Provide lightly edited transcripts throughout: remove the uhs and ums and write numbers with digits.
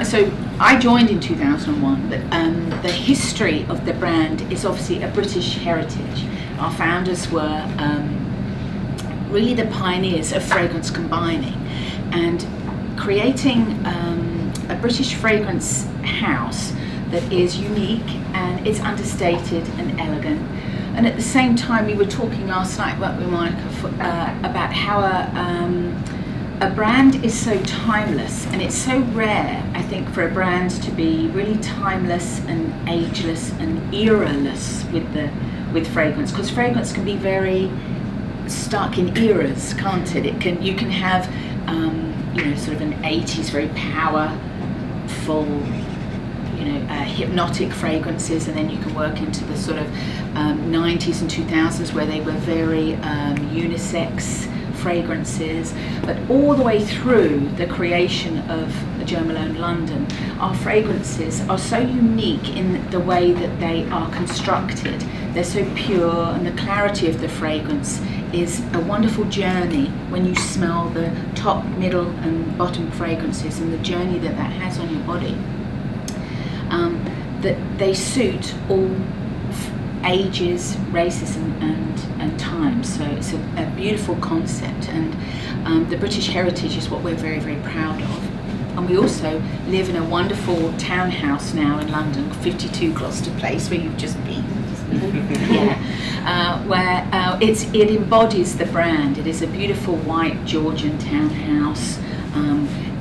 So I joined in 2001, but the history of the brand is obviously a British heritage. Our founders were really the pioneers of fragrance combining and creating a British fragrance house that is unique and it's understated and elegant. And at the same time, we were talking last night with Monica about how a brand is so timeless, and it's so rare, I think, for a brand to be really timeless and ageless and era-less with fragrance, because fragrance can be very stuck in eras, can't it? You can have you know, sort of an 80s very powerful, you know, hypnotic fragrances, and then you can work into the sort of 90s and 2000s where they were very unisex fragrances. But all the way through the creation of Jo Malone London, our fragrances are so unique in the way that they are constructed. They're so pure, and the clarity of the fragrance is a wonderful journey when you smell the top, middle and bottom fragrances, and the journey that that has on your body. That they suit all ages, races and times. So it's a beautiful concept, and the British heritage is what we're very, very proud of. And we also live in a wonderful townhouse now in London, 52 Gloucester Place, where you've just been. Yeah, where it embodies the brand. It is a beautiful white Georgian townhouse.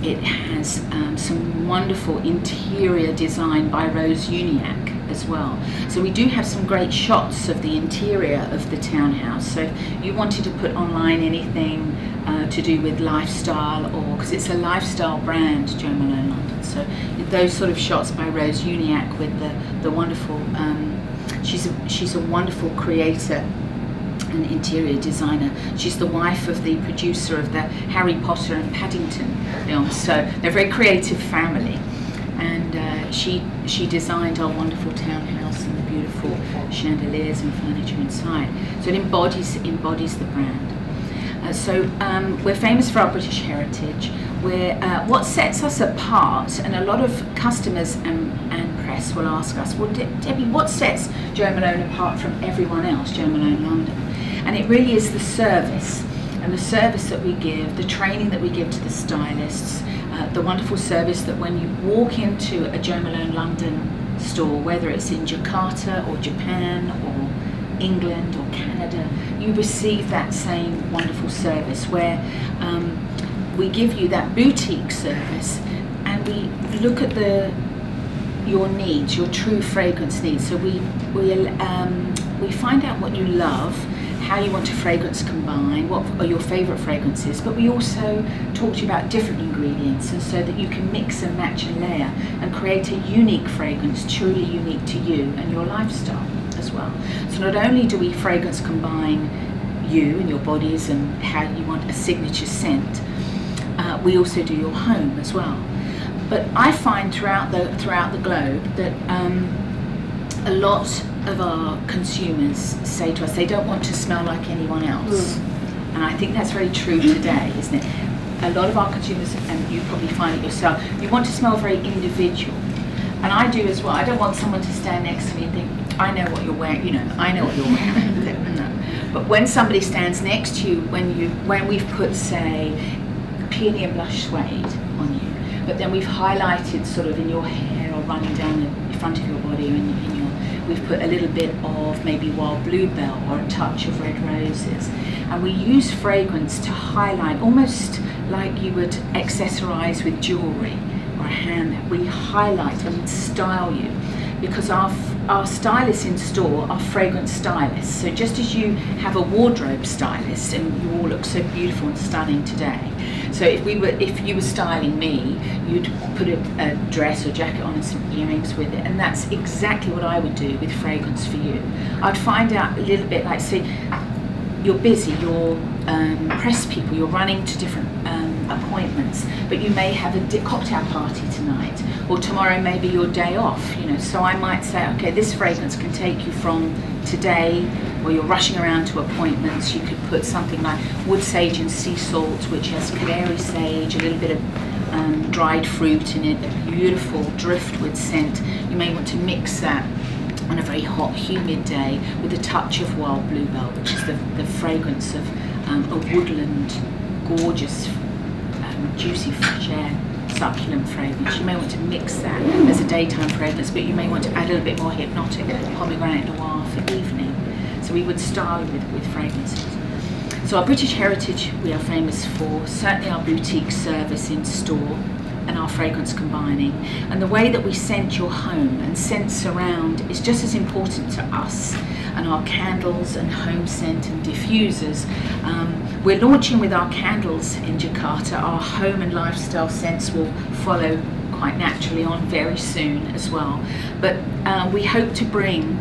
It has some wonderful interior design by Rose Uniacke as well. So we do have some great shots of the interior of the townhouse. So if you wanted to put online anything to do with lifestyle, or because it's a lifestyle brand, Jo Malone London. So those sort of shots by Rose Uniacke with the wonderful, she's a wonderful creator, an interior designer. She's the wife of the producer of the Harry Potter and Paddington films, so they're a very creative family. And she designed our wonderful townhouse and the beautiful chandeliers and furniture inside. So it embodies the brand. So we're famous for our British heritage. What sets us apart, and a lot of customers and press will ask us, well, Debbie, what sets Jo Malone apart from everyone else, Jo Malone London? And it really is the service, and the service that we give, the training that we give to the stylists, the wonderful service that when you walk into a Jo Malone London store, whether it's in Jakarta or Japan or England or Canada, you receive that same wonderful service where we give you that boutique service, and we look at your needs, your true fragrance needs. So we find out what you love, how you want to fragrance combine, what are your favorite fragrances, but we also talk to you about different ingredients, and so that you can mix and match and layer and create a unique fragrance, truly unique to you and your lifestyle as well. So not only do we fragrance combine you and your bodies and how you want a signature scent, we also do your home as well. But I find throughout the globe that a lot of our consumers say to us they don't want to smell like anyone else. And I think that's very true today, isn't it? A lot of our consumers, and you probably find it yourself, you want to smell very individual. And I do as well. I don't want someone to stand next to me and think, I know what you're wearing, you know, I know what you're wearing. No. But when somebody stands next to you, when we've put, say, peony and blush suede on you, but then we've highlighted sort of in your hair or running down the front of your body, or we've put a little bit of maybe wild bluebell or a touch of red roses, and we use fragrance to highlight, almost like you would accessorize with jewelry or a handbag. We highlight and style you, because our stylists in store are fragrance stylists. So just as you have a wardrobe stylist, and you all look so beautiful and stunning today, so if you were styling me, you'd put a dress or jacket on and some earrings with it, and that's exactly what I would do with fragrance for you. I'd find out a little bit, like, say you're busy, you're press people, you're running to different appointments, but you may have a cocktail party tonight, or tomorrow may be your day off, you know. So I might say, okay, this fragrance can take you from today, where you're rushing around to appointments. You could put something like wood sage and sea salt, which has Canary sage, a little bit of dried fruit in it, a beautiful driftwood scent. You may want to mix that on a very hot, humid day with a touch of wild bluebell, which is the fragrance of a woodland, gorgeous, juicy, fresh air, succulent fragrance. You may want to mix that as a daytime fragrance, but you may want to add a little bit more hypnotic pomegranate noir for evening. So we would style with fragrances. So our British heritage, we are famous for, certainly our boutique service in store and our fragrance combining. And the way that we scent your home and scent surround is just as important to us. And our candles and home scent and diffusers. We're launching with our candles in Jakarta. Our home and lifestyle scents will follow quite naturally on very soon as well. But we hope to bring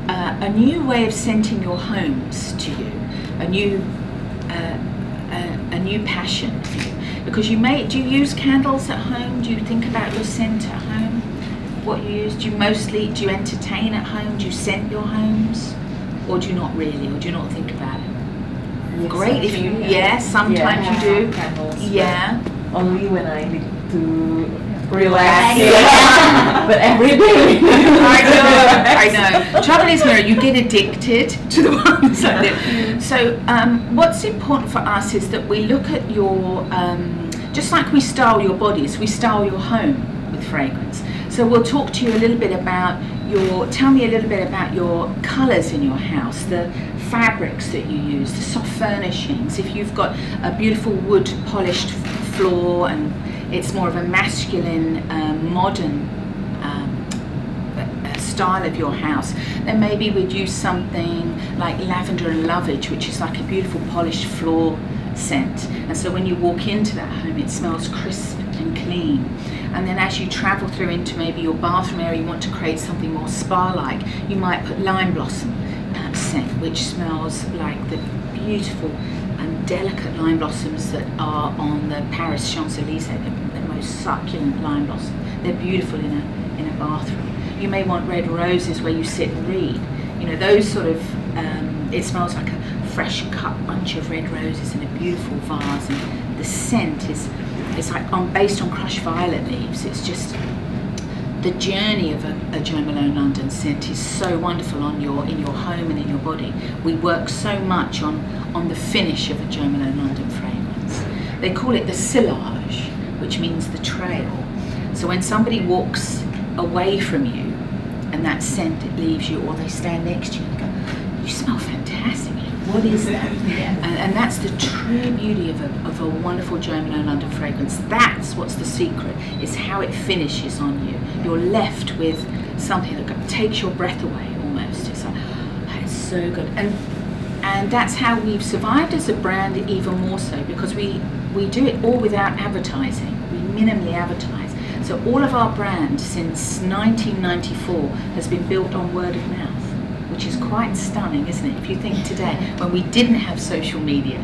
a new way of scenting your homes to you, a new passion for you. Because do you use candles at home? Do you think about your scent at home? What you use? Do you entertain at home? Do you scent your homes? Or do you not really? Or do you not think about it? Yes, great if you, sometimes you do. Candles, yeah. Only when I need to relax. But every day. I know. Trouble is, Mira, you get addicted to the ones like that. So what's important for us is that we look at your, just like we style your bodies, we style your home with fragrance. So we'll talk to you a little bit about tell me a little bit about your colours in your house, the fabrics that you use, the soft furnishings. If you've got a beautiful wood polished floor and it's more of a masculine, modern style of your house, then maybe we'd use something like lavender and lovage, which is like a beautiful polished floor scent. And so when you walk into that home, it smells crisp and clean. And then as you travel through into maybe your bathroom area, you want to create something more spa-like, you might put lime blossom scent, which smells like the beautiful and delicate lime blossoms that are on the Paris Champs-Élysées, the most succulent lime blossom. They're beautiful in a bathroom. You may want red roses where you sit and read. You know, those sort of, it smells like a fresh cut bunch of red roses in a beautiful vase, and the scent is like based on crushed violet leaves. It's just the journey of a Jo Malone London scent is so wonderful in your home and in your body. We work so much on the finish of a Jo Malone London fragrance. They call it the sillage, which means the trail. So when somebody walks away from you and that scent, it leaves you, or they stand next to you and go, you smell fantastic. What is that? And that's the true beauty of a wonderful Jo Malone London fragrance. That's what's the secret, is how it finishes on you. You're left with something that takes your breath away almost. It's like, oh, it's so good. And that's how we've survived as a brand even more so, because we do it all without advertising. We minimally advertise. So all of our brand since 1994 has been built on word of mouth, which is quite stunning, isn't it? If you think today, when we didn't have social media.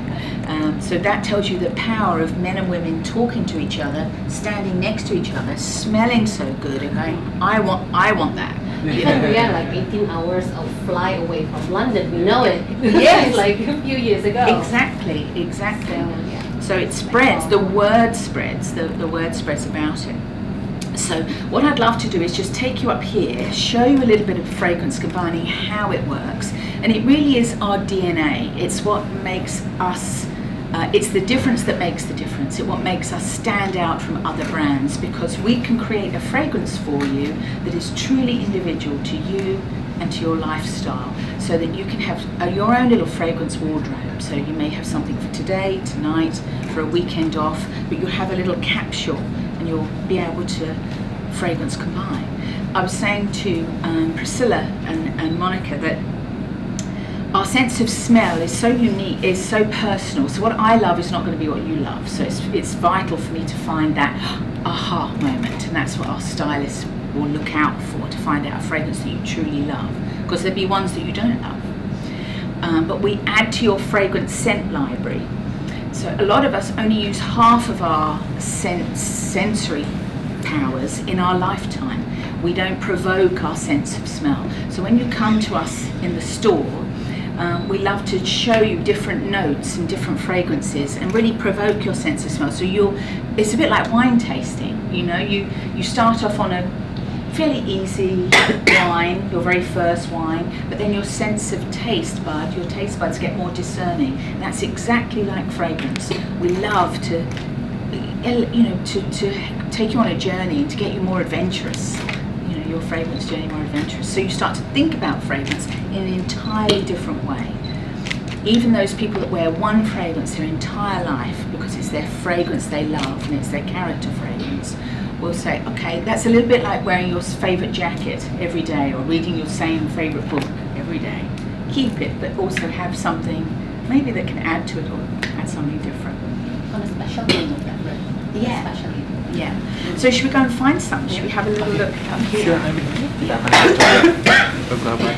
So that tells you the power of men and women talking to each other, standing next to each other, smelling so good and going, I want that. Even we are like 18 hours of fly away from London, we know it. Yes. Like a few years ago. Exactly. So it spreads, the word spreads about it. So what I'd love to do is just take you up here, show you a little bit of fragrance combining, how it works. And it really is our DNA. It's what makes us, it's the difference that makes the difference. It's what makes us stand out from other brands, because we can create a fragrance for you that is truly individual to you and to your lifestyle, so that you can have your own little fragrance wardrobe. So you may have something for today, tonight, for a weekend off, but you'll have a little capsule and you'll be able to fragrance combine. I was saying to Priscilla and Monica that our sense of smell is so unique, is so personal. So what I love is not going to be what you love. So it's vital for me to find that aha moment, and that's what our stylists will look out for, to find out a fragrance that you truly love, because there'll be ones that you don't love. But we add to your fragrance scent library. So a lot of us only use half of our sensory powers in our lifetime. We don't provoke our sense of smell. So when you come to us in the store, We love to show you different notes and different fragrances and really provoke your sense of smell. So it's a bit like wine tasting, you know, you start off on a fairly easy wine, your very first wine, but then your sense of taste your taste buds get more discerning. And that's exactly like fragrance. We love to, you know, to take you on a journey and to get you more adventurous. You know, your fragrance journey more adventurous. So you start to think about fragrance in an entirely different way. Even those people that wear one fragrance their entire life because it's their fragrance they love and it's their character fragrance, will say, okay, that's a little bit like wearing your favourite jacket every day or reading your same favourite book every day. Keep it, but also have something maybe that can add to it or add something different. On a special day of that, right? Yeah. Especially. Yeah. So should we go and find some? Should we have a little look up here? Beberapa